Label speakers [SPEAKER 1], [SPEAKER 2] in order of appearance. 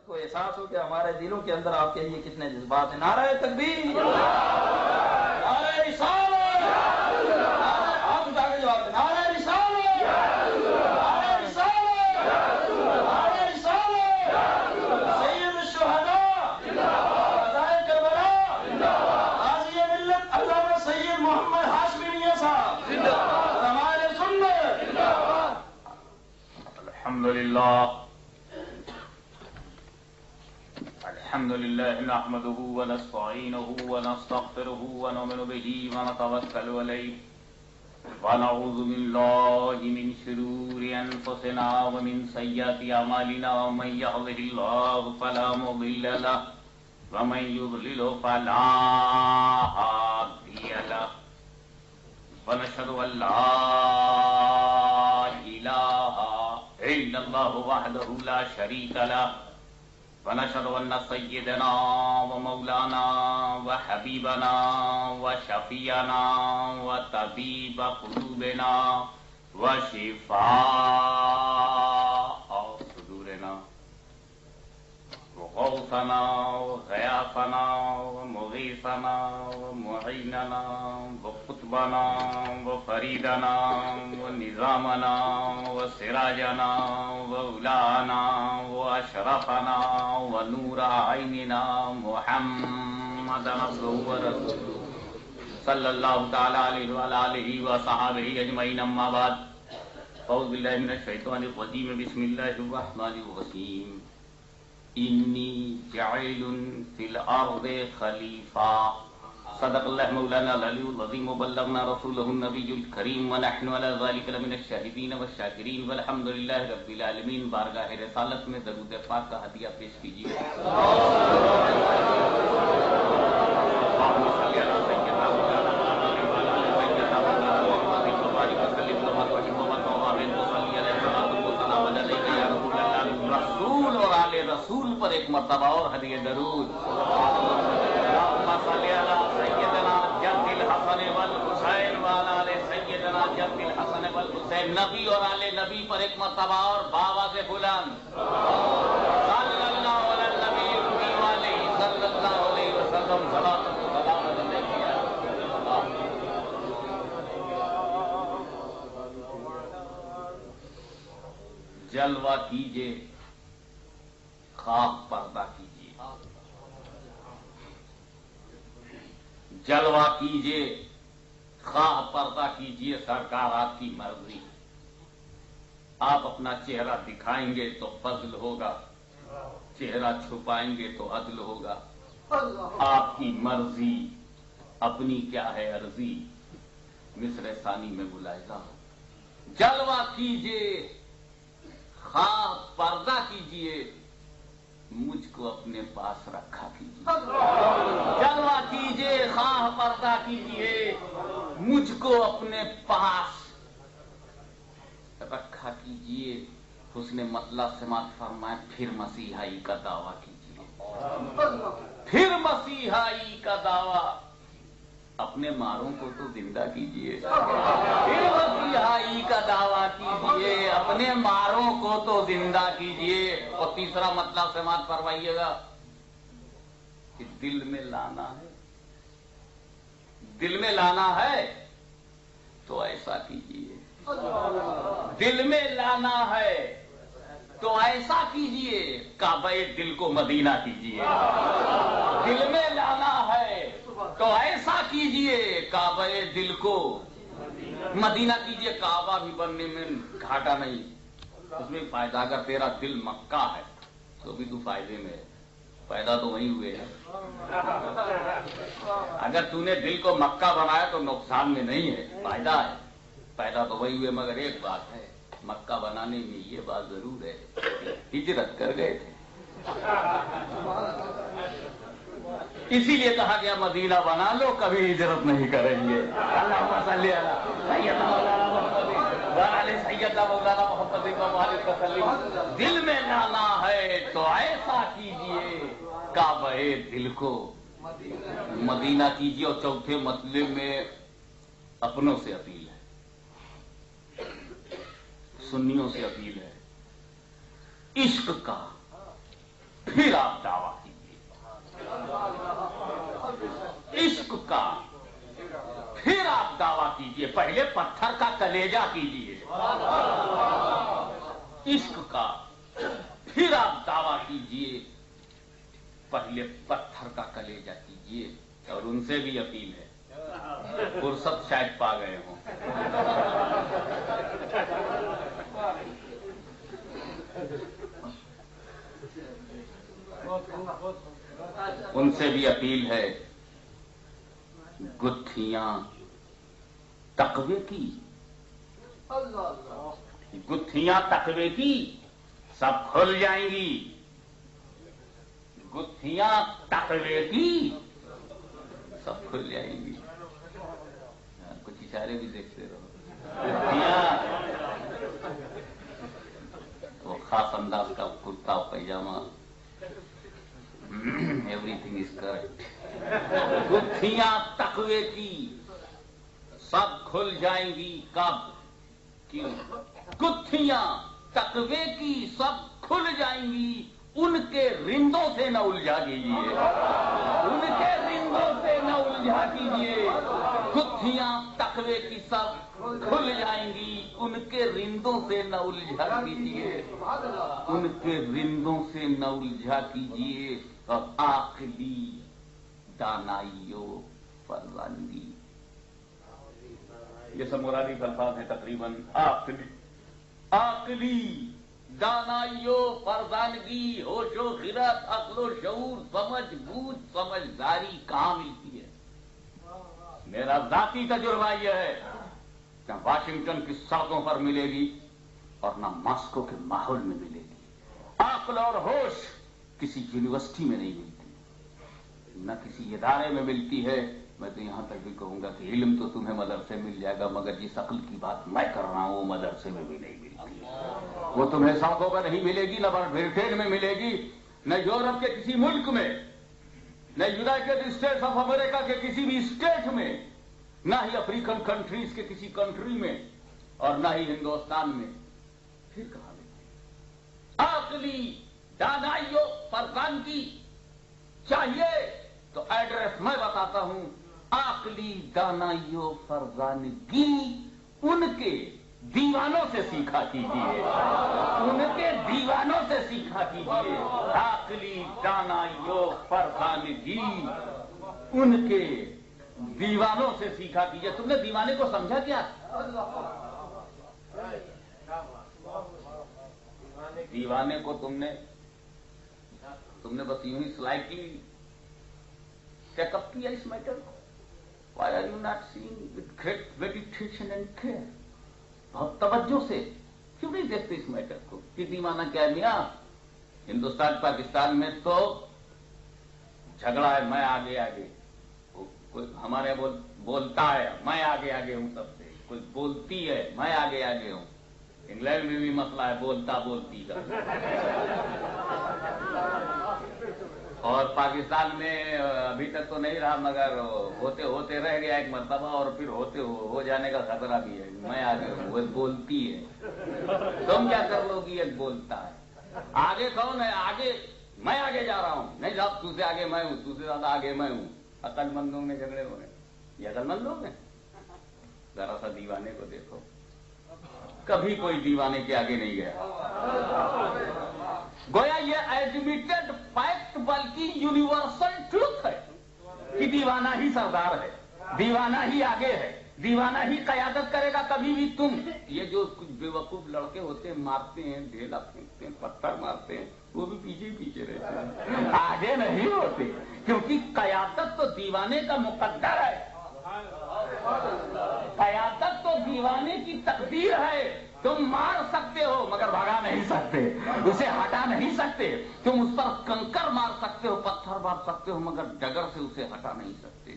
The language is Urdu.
[SPEAKER 1] کو احساس ہو کہ ہمارے دلوں کے اندر آپ کے لیے کتنے جذبات ہیں. نعرہ تکبیر، نعرہ رسالت، آپ اٹھا کے جواب دیں. نعرہ رسالت، نعرہ رسالت، نعرہ رسالت. سید الشہداء، فدائے کربلا، قاضی ملت علامہ سید محمد ہاشمی میاں صاحب، علماء سنت.
[SPEAKER 2] الحمدللہ نحمده ونستعینه ونستغفره ونؤمن به ونتوکل علیہ ونعوذ باللہ من شرور انفسنا ومن سیئات اعمالنا من یهده اللہ فلا مضل له ومن یضلل فلا هادی له ونشهد ان لا الہ الا اللہ وحدہ لا شریک له ونشهد أن سيدنا ومولانا وحبيبنا وشفيعنا وطبيب قلوبنا وشفاء صدورنا وغوثنا وغياثنا ومغيثنا ومعيننا وقطبنا وفريدنا ونظامنا وسراجنا وولانا وأشرفنا ونور عيننا محمد عبده ورسوله صلى الله تعالى عليه وعلى آله وصحابه أجمعين. أما بعد أعوذ بالله من الشيطان الرجيم. بسم الله الرحمن الرحيم. إني جعل في الأرض خليفة. صدق الله مولانا العلي العظيم وبلغنا رسوله النبي الكريم ونحن على ذلك لمن الشاهدين والشاكرين والحمد لله رب العالمين. بارگاہ رسالت میں درود پاک کا ہدیہ پیش کیجیے. رسول اور آل رسول پر ایک مرتبہ اور ہدیہ درود. اللهم صل علی سیدنا جد الحسن والحسین وعلی آل سیدنا جد الحسن والحسین. نبی اور آل نبی پر ایک مرتبہ اور بابا سے بلند صلی اللہ علی النبی وعلیہ صلی اللہ علیہ وسلم. صلاۃ و سلام علیک یا جلوہ کیجئے خاک پردہ کیجئے. جلوہ کیجئے خواہ پردہ کیجئے سرکار آپ کی مرضی. آپ اپنا چہرہ دکھائیں گے تو فضل ہوگا، چہرہ چھپائیں گے تو عدل ہوگا. آپ کی مرضی اپنی کیا ہے عرضی. مصر ثانی میں ملاحظہ ہو. جلوہ کیجئے خواہ پردہ کیجئے مجھ کو اپنے پاس رکھا کیجئے. جلوہ کیجئے خواہ پردہ کیجئے مجھ کو اپنے پاس رکھا کیجئے. حسن مطلب سماعت فرمائے پھر مسیحائی کا دعویٰ کیجئے. پھر مسیحائی کا دعویٰ. اپنے ماروں کو تو زندہ کیجئے. پھر مسیحائی کا دعویٰ کیجئے اپنے ماروں کو تو زندہ کیجئے. اور تیسرا مطلب سماعت فرمائیے گا کہ دل میں لانا ہے، دل میں لانا ہے تو ایسا کیجئے. دل میں لانا ہے تو ایسا کیجئے کعبہ دل کو مدینہ کیجئے. دل میں لانا ہے تو ایسا کیجئے کعبہ دل کو مدینہ کیجئے. کعبہ بھی بننے میں گھاٹا نہیں، اس میں فائدہ. اگر تیرا دل مکہ ہے تو بھی تو فائدے میں ہے، پیدا تو وہیں ہوئے ہیں. اگر تو نے دل کو مکہ بنایا تو نقصان میں نہیں ہے، فائدہ ہے، پیدا تو وہی ہوئے. مگر ایک بات ہے مکہ بنانے میں یہ بات ضرور ہے ہجرت کر گئے تھے. اسی لیے کہا گیا مدینہ بنا لو کبھی ہجرت نہیں کریں گے. اللہم صلی علی سیدنا مولانا محمد وعلی سیدنا مولانا محمد وبارک وسلم. دل میں لانا ہے تو ایسا کیجئے کعبہ دل کو مدینہ کیجئے. اور چوتھے مطلب میں اپنوں سے اپیل ہے، سنیوں سے اپیل ہے. عشق کا پھر آپ دعویٰ کیجیے عشق کا، پھر آپ دعویٰ کیجیے. پہلے پتھر کا کلیجہ کیجیے عشق کا، پھر آپ دعویٰ کیجیے. پہلے پتھر کا کلیجہ کیجیے. اور ان سے بھی اپیل ہے، فرصت شاید پا گئے ہوں. ان سے بھی اپیل ہے، گتھیاں تقوی کی، گتھیاں تقوی کی سب کھل جائیں گی. گتھیاں تقوی کی سب کھل جائیں گی. کچھ اشارے بھی دیکھتے رہو. گتھیاں وہ خاص انداز کا کرتا پیجامہ، ایوری تھنگ از کریکٹ. گتھیاں تقوی کی سب کھل جائیں گی. کب؟ کیوں؟ گتھیاں تقوی کی سب کھل جائیں گی. ان کے رندوں سے نہ الجھا کیجیے، ان کے رندوں سے نہ الجھا کیجیے. گتھیاں تقوی کی سب کھل جائیں گی. ان کے رندوں سے نہ الجھا کیجیے، ان کے رندوں سے نہ الجھا کیجیے. اور عاقلی دانائیو فرزانگی، یہ سب مرادی الفاظ ہیں تقریباً. عاقلی دانائیو فرزانگی، ہوش و خرد، عقل و شعور، سمجھ بوجھ، سمجھداری کہاں ملتی ہے؟ میرا ذاتی تجربہ یہ ہے کہ واشنگٹن کی سڑکوں پر ملے گی اور نہ ماسکو کے ماحول میں ملے گی. عقل اور ہوش کسی یونیورسٹی میں نہیں ملتی، نہ کسی ادارے میں ملتی ہے. میں تو یہاں تک بھی کہوں گا کہ علم تو تمہیں مدرسے مل جائے گا، مگر جس عقل کی بات میں کر رہا ہوں وہ مدرسے میں بھی نہیں ملتی. وہ تمہیں سڑکوں پر نہیں ملے گی، نہ برٹین میں ملے گی، نہ یورپ کے کسی ملک میں، نہ یونائٹڈ اسٹیٹس آف امریکہ کے کسی بھی اسٹیٹ میں، نہ ہی افریقن کنٹریز کے کسی کنٹری میں، اور نہ ہی ہندوستان میں. پھر کہاں ملتی؟ عقلی دانائیو فرزانگی چاہیے تو ایڈریس میں بتاتا ہوں. عقلی دانائیو فرزانگی ان کے دیوانوں سے سیکھا کیجیے، ان کے دیوانوں سے سیکھا کیجیے. عقلی دانائیو فرزانگی ان کے دیوانوں سے سیکھا کیجیے. تم نے دیوانے کو سمجھا کیا؟ دیوانے کو تم نے بس یوں ہی سلائٹلی چیک اپ کیا اس میٹر کو. Why are you not seeing with great meditation and care؟ بہت توجہ سے کیوں نہیں دیکھتے اس میٹر کو کہ دیوانہ کیا ہے؟ میاں ہندوستان پاکستان میں تو جھگڑا ہے، میں آگے آگے، کوئی ہمارے بولتا ہے میں آگے آگے ہوں سب سے، کوئی بولتی ہے میں آگے آگے ہوں. انگلینڈ میں بھی مسئلہ ہے بولتا بولتی کا. اور پاکستان میں ابھی تک تو نہیں رہا، مگر ہوتے ہوتے رہ گیا ایک مرتبہ، اور پھر ہوتے ہو جانے کا خطرہ بھی ہے. میں آگے ہوں، وہ بولتی ہے. تم کیا کر لو گی؟ ایک بولتا ہے. آگے کون ہے؟ آگے میں آگے جا رہا ہوں. نہیں صاحب تو سے آگے میں ہوں، تو سے زیادہ آگے میں ہوں. عقل مندوں میں جھگڑے ہو رہے. یہ عقل مند لوگ ہیں؟ ذرا سا دیوانے کو دیکھو، کبھی کوئی دیوانے کے آگے نہیں گیا. گویا یہ ایڈمیٹڈ فیکٹ بلکہ یونیورسل ٹروتھ ہے کہ دیوانہ ہی سردار ہے، دیوانہ ہی آگے ہے، دیوانہ ہی قیادت کرے گا. کبھی بھی تم یہ جو کچھ بے وقوف لڑکے ہوتے ہیں، مارتے ہیں، ڈھیلا پھینکتے ہیں، پتھر مارتے ہیں، وہ بھی پیچھے پیچھے رہتے ہیں، آگے نہیں ہوتے. کیونکہ قیادت تو دیوانے کا مقدر ہے، قیادت تو دیوانے کی تقدیر ہے. تم مار سکتے ہو مگر بھگا نہیں سکتے، اسے ہٹا نہیں سکتے. تم اس پر کنکر مار سکتے ہو، پتھر مار سکتے ہو، مگر ڈگر سے اسے ہٹا نہیں سکتے.